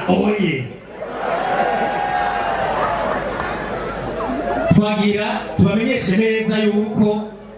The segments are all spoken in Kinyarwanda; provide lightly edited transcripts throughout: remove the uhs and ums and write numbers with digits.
oye twagira tubamenyeshe neza yuko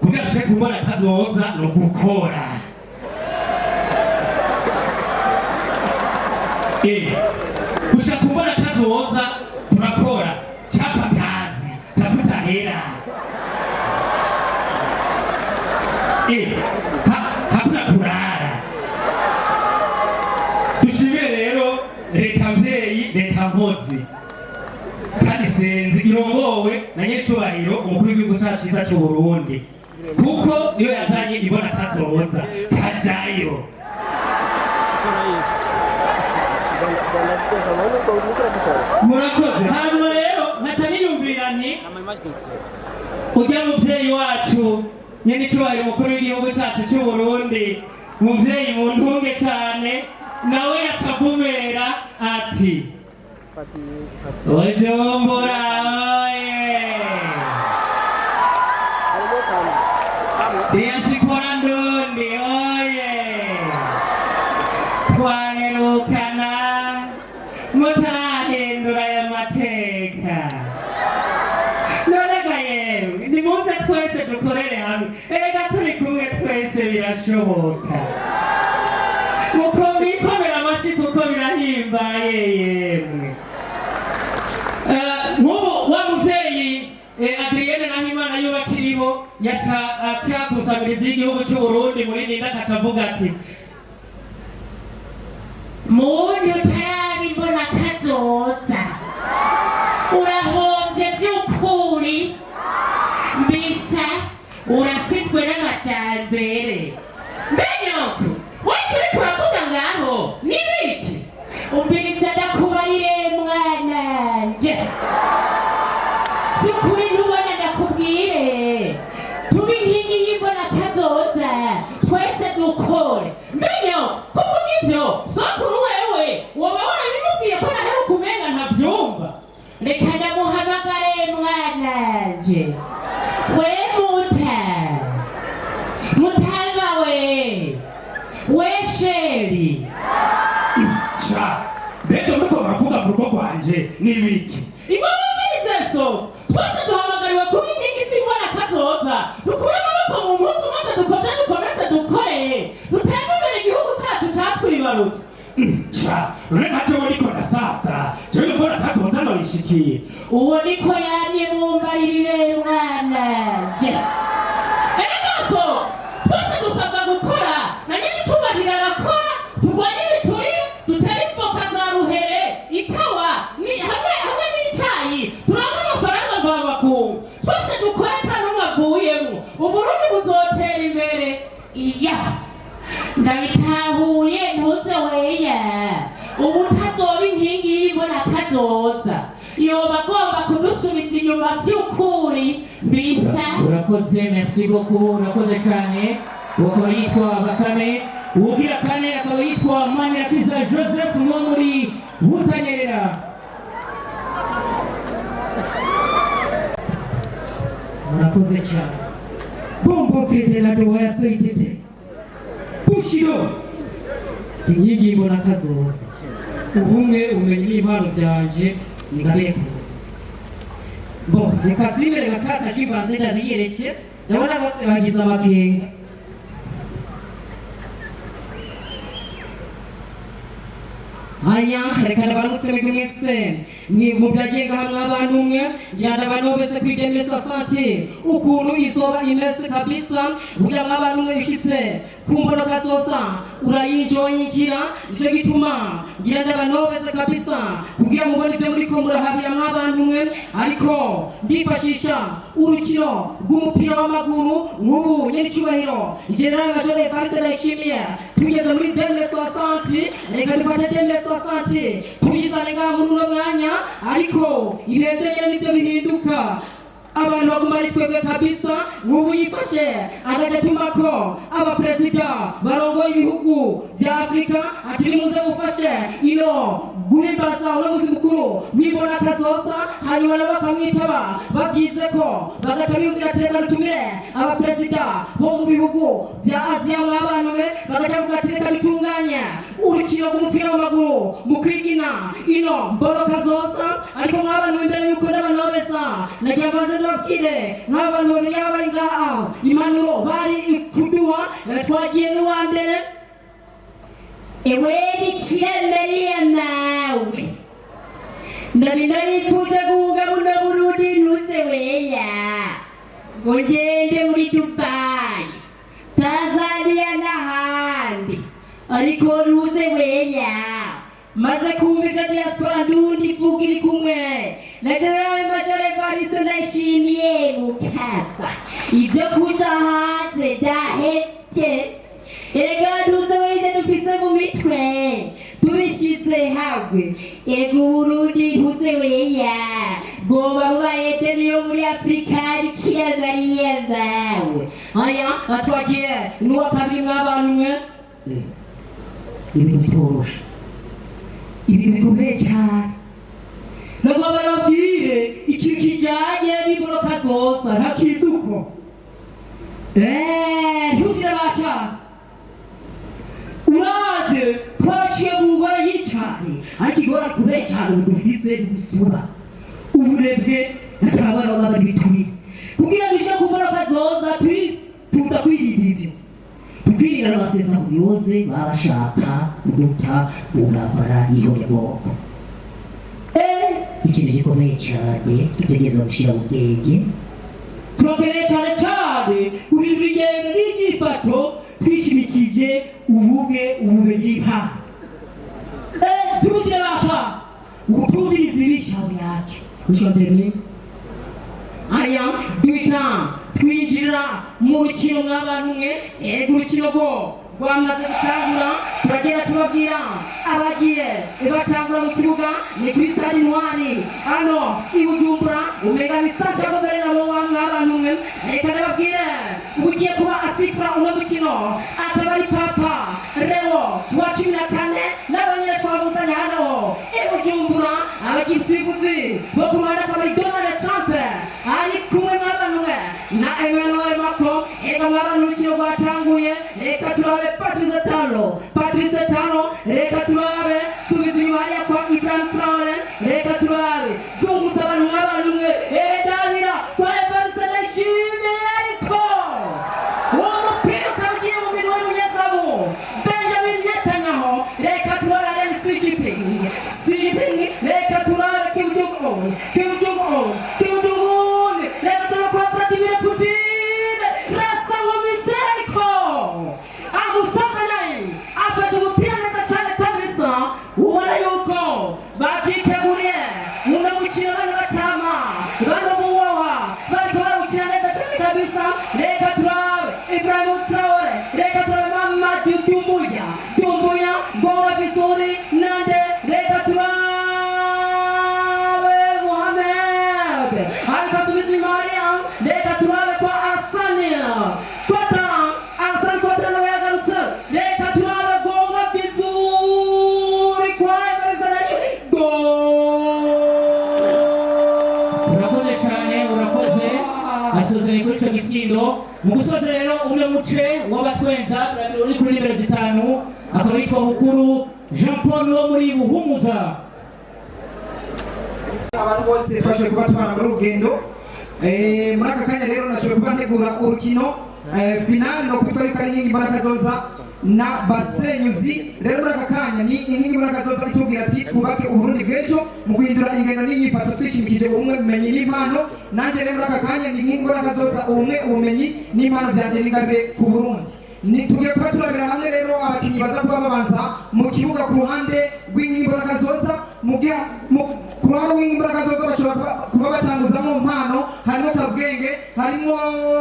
kugira dushake kumbona kazoza no gukora gushaka kumbona kazoza turakora chapa kazi tafuta hela hakuna kurara dushimire rero leta mvyeyi leta mpozi kandi senzi irongowe na nyecubahiro umukuru w'igihugu cacu ciza c'u Burundi kuko niyo yazanye ibona kazoza kajayo murakoze hanyuma rero nkaca niyumvira nti urya muvyeyi wacu nyene icubahiro umukuru w'igihugu cacu c'u Burundi muvyeyi muntunge cane nawe yacavumera ati Bujumbura oye diaspora Ndundi oye twaherukana mutarahindura aya mateka none yemwe nimuze twese dukorere hamwe erega turi kumwe twese birashoboka muko bikomera amashi kuko birahimbaye yemwe nk'ubu wa muvyeyi Adrienne Nahimana yo bakiriho yaca kusabiriza igihugu cy'u Burundi muri Ninda akavuga ati muntu utarabibona kazoza urahombye by'ukuri mbisa urasitwe n'amajyambere mbenyoko wakiri kuravuga ngaho nibiki umbiriza ndakubarire mwananje by'ukuri ntubona ndakubwire tuba inkingi y'imbona kazoza twese dukore mbenyoko kuvuga ivyo sokuru wewe woba warabimubwiye ko naheruka umenga ntavyumva reka ndamuhamagare mwananje we mutanga we sheri cha beto nuko bavuga mu rugo rwanje nibiki imubirize so twese duhamagariwe kuba inkingi z'imbona kazoza dukure amaboko mu mpuzu maze dukomeze dukore duteze imbere igihugu cyacu catwibarutse cha reka jewe niko ndasaza jewe mbona kazoza noyishikiye uwo niko yamye mumbaririre mwananje eregaso twese dusabwa gukora na nyine icubahiro arakora turwanye ibiturire dutere imboka za ruhere ikawa hamwe n'icayi turonke amafaranga mvamakungu twese dukore atanumwe avuyemwo Uburundi buzotera imbere iya ndabitahuye ntuze weya ubu utazoba inkingi y'imbona kazoza yoba agomba kudusubiza inyuma by'ukuri mbisa urakoze merci beaucoup urakoze cyane uko yitwa Bakame ugira kane akaba yitwa Manirakiza Joseph wo muri Butanyerera urakoze cyane bombo kedela do ya seitete bushiro inkingi y'imbona kazoza ubumwe umenye n'ibaro byanje nigabeko bo reka simbere gakaka kibanze ndabiyereke ndabona bose bagize amakenga haya reka ndabaramutse mwese ni muvyagenga hamwe abantu umwe ndabano bese kwidembe society ukuntu izoba imeze kabisa burya mw'abantu umwe bishitse kumbona kasosa urayinjoyingira nico gituma ngira ndabano bese kabisa kugira mubone ivyo muri ko murahabira mw'abantu umwe ariko ndifashisha urukino rw'umupira w'amaguru nk'ubu nyene icubahiro General Major Evariste Ndayishimiye tugeze muri dembe society reka dufate dembe society tuyizane ngaha muri uno mwanya ariko ibihe nivyo bihinduka abantu baguma ari twebwe kabisa nk'ubu yifashe agaca atumako abaperezida barongoye ibihugu vya Afrika ati nimuze mufashe ino guhimbaza umunsi mukuru wibona kazoza hanyuma nabo bakamwitaba bavyize ko bagaca biyumvira teka rutumire abaperezida bo mu bihugu bya Aziya mw'abantu be bagaca bavuga teka bitunganya urukino rw'umupira w'amaguru mu kwigina ino mboro kazoza ariko mw'abantu imbere yuko n'abanobeza nagira mbanze ndababwire nk'abantu babiri bari ngaha impanuro bari kuduha twagiye n'uwa mbere ewe biciyemeriye nawe ndaripfuje kuvuga buno Burundi ntuze weya ngo ngende muri Dubai Tanzania n'ahandi ariko ntuze weya maze kumvika diaspora ndundi ivuga iri kumwe na General Major Evariste Ndayishimiye Mukapa ibyo kuja hanze dahete ega ntuze weya dufise mu mitwe tubishize hamwe ega Burundi ntuze weya goba bubaye deni yo muri Afrika biciyemeriye nawe aya atwagiye n'uwa kabiri mw'abantu mwe ibintu bitoroshe ibintu bikomeye cyane nabwo barabwire ikintu kijyanye n'iboro kazoza ntakizi uko ntushyire bashaka uraje twaciye mu ngora y'icane ariko igora kubera cyane ubu dufise gusura uburebwe n'atabara baba bitumire kugira ngo ishaka kubora kazoza tuza kwirinda ivyo tukirinda n'abasesa ubuyoze barashaka kuduta ugambara n'ihonyabwoko ikintu gikomeye cyane dutegereza gushyira mu bwenge turakeneye cyane cyane guhindura ingendo n'inyifato twishimikije ubumwe ubumenyi impano ntibukire baka ubutumvirizi b'ishyamba yacu ushobora aya duhita twinjira mu rukino mw'abantu mwe urukino rwo rwamaze gutangura turagenda tubabwira abagiye batangura mu kibuga ni kuri stade Intwari hano i Bujumbura umega bisaca mbere nabo mw'abantu mwe reka nababwire ugiye kuba asifura uno mukino akaba ari Papa Leo wa 14 n'abanyene twabuzanye hano i Bujumbura abagisifuzi bo ku ruhande akaba ari Donald Trump ari kumwe n'abantu mwe na Emmanuel Macron reka mw'abantu urukino rwatanguye reka turabe Patrice Talo reka turabe subiza inyuma hariya kwa Ibrahim Traore reka turabe zungutsa abantu mw'abantu mwe Davira kwa Evariste Ndayishimiye ariko uwo mupira ukaba ugiye mu minwe y'umunyezamu Benjamin Netanyahu reka turabe Ellen Xi Jinping reka turabe Kim Jong-un reka turabe kwa Vladimir Putin rasa ngomiseko amusaka naye afashe umupira neza cyane kabisa ubona yuko bakiteguriye uno mukino bane batama bano buwawa bariko barawukina neza cyane kabisa reka turabe Ibrahim Traore reka turabe Mamadou Doumbouya ngowe vizuri nande reka turabe Mohamed alikasubiza inyuma hariya reka turabe kwa Asani Quatara nawe yagarutse reka turabe gonga vizuri kwa Evariste Ndayishimiye urakoze cyane urakoze asozeye kuri icyo gitsindo mu gusoza rero uno muce w'abatwenza uri kuri nimero 5 akaba yitwa Bukuru Jean Paul wo muri Buhumuza abantu bose twashoboye kuba tubana muri urugendo muri aka kanya rero nashoboye kuba ntegura urukino finale no kwitwa yuko ari inkingi imbaraga zoza na Basenyuzi rero muri aka kanya ni inkingi imbaraga zoza itubwira ati twubake Uburundi bw'ejo mu guhindura ingendo n'inyifato twishimikije ubumwe ubumenyi n'impano nanjye rero muri aka kanya ni inkingi imbaraga zoza ubumwe ubumenyi n'impano byanjye n'ingarure ku Burundi tugiye kuba turabira hamwe rero abakinnyi baza kuba babanza mu kibuga ku ruhande rw'inkingi imbaraga zoza ku ruhande rw'inkingi imbaraga zoza bashobora kuba batanguza mu mpano harimo Kabwenge harimo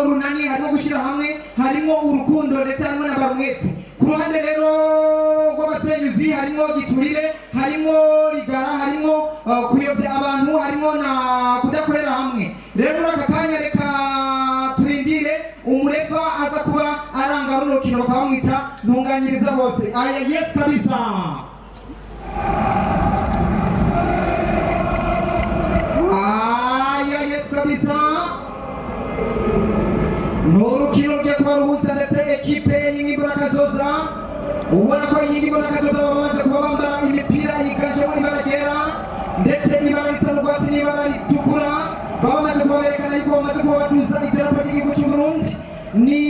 Runani harimo gushyira hamwe harimo urukundo ndetse harimo na Barumwete ku ruhande rero rw'Abasenyuzi harimo Giturire harimo Rigara harimo kuyobya abantu harimo na kudakorera hamwe rero muri aka kanya reka turindire umurefa aza kuba aranga runo rukino bakaba bamwita ntunganyiriza bose aya yes kabisa ubona ko iyi ngingo n'akazoza bamaze kuba bambara imipira yiganjemo ibara ryera ndetse ibara risa n'urwatsi n'ibara ritukura, baba bamaze kuba berekana yuko bamaze kuba baduza idarapo ry'igihugu cy'u Burundi. Ni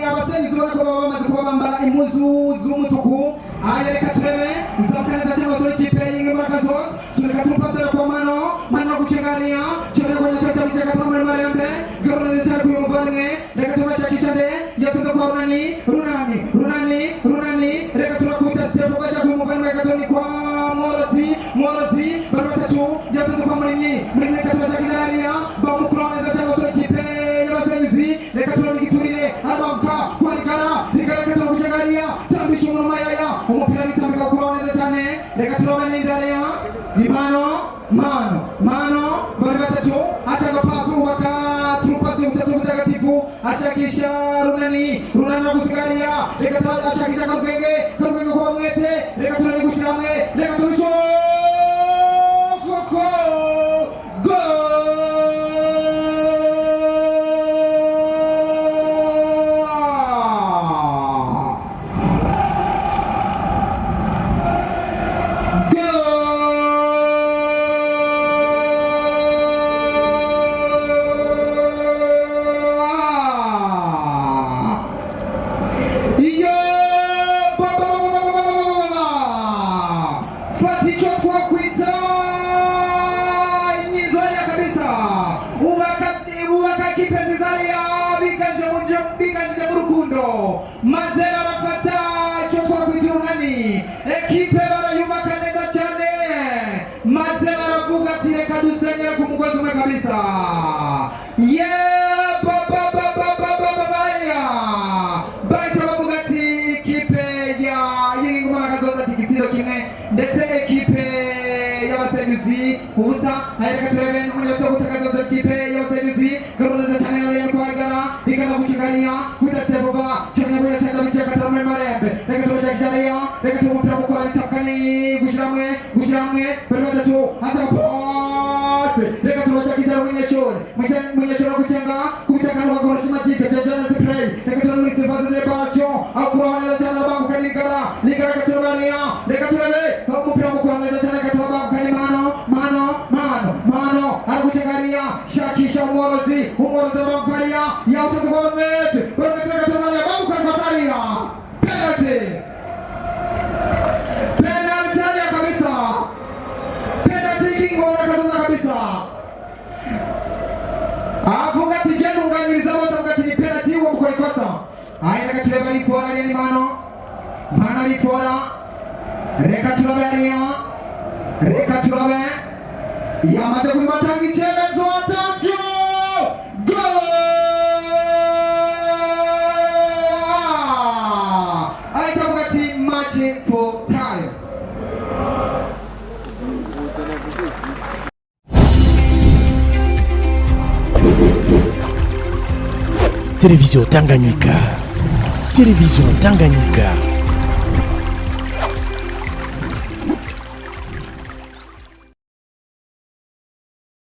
abasengizi ubona ko baba bamaze kuba bambara impuzu z'umutuku. Aya reka turebe zakaneza cyangwa zori kipe y'ingingo n'akazoza sureka tupatira kwa mano guchengaria chole kwa nyacha chaka tamwe marembe garone cyane kuyu muvandimwe reka tubashakisha nde yatuza kwa runani reka turakubita step bacha kuyu muvandimwe katoni kwa morozi bari batatu yatuza kwa munini reka tubashakisha naria bamukuraneza cyangwa zori kipe y'abasengizi reka turanigiturire abamuka kwa rigara reka turaguchengaria tambisha umuntu mayaya umupira ritambika kuraneza cyane reka turabane ndarea ni mano bari batatu atanga pasi wakatupasi utatu mtakatifu ashakisha runani no gusigaria reka ashakisha kamgenge kwa mwete reka turani gushiramwe reka turusho koko mazera rafata choko kuturunani ekipe barayubaka neza cyane mazera ravuga ati reka dusenyera ku mugozi umwe kabisa ye baba baita bavuga ati ekipe ya y'ingoma n'akazoza ati igitsiro kimwe ndetse ekipe y'abasengizi ubusa reka turebe n'umunyato gutakaza ekipe y'abasengizi garureza cyane rero kwagara rigana gucikania kudastebova cyangwa cyangwa bicheka tamwe marembe reka tubashakisha reka tumupira gukora itakani gushiramwe bari batatu hata pose reka tubashakisha munyeshuri gucenga kubitakana bagorosha majipe bya Jonas Play reka turabona isefaze de passion akurana cyane bangu kanigara reka turabania reka turabe umupira gukora neza cyane reka turabangu kani mano aragucengaria shakisha umworozi bamukaria yautuza kwa mwete reka turabania bangu kani masaria penalty kabisa penalty kingo nakazuza kabisa avuga ati jenu unganyiriza bose avuga ati ni penalty uwo mukora ikosa aya reka tureba rifora ni mano rifora reka turabe yamaze kubatanga icyemezo atacyo ahitavuga ati match for time. Télévision Tanganyika.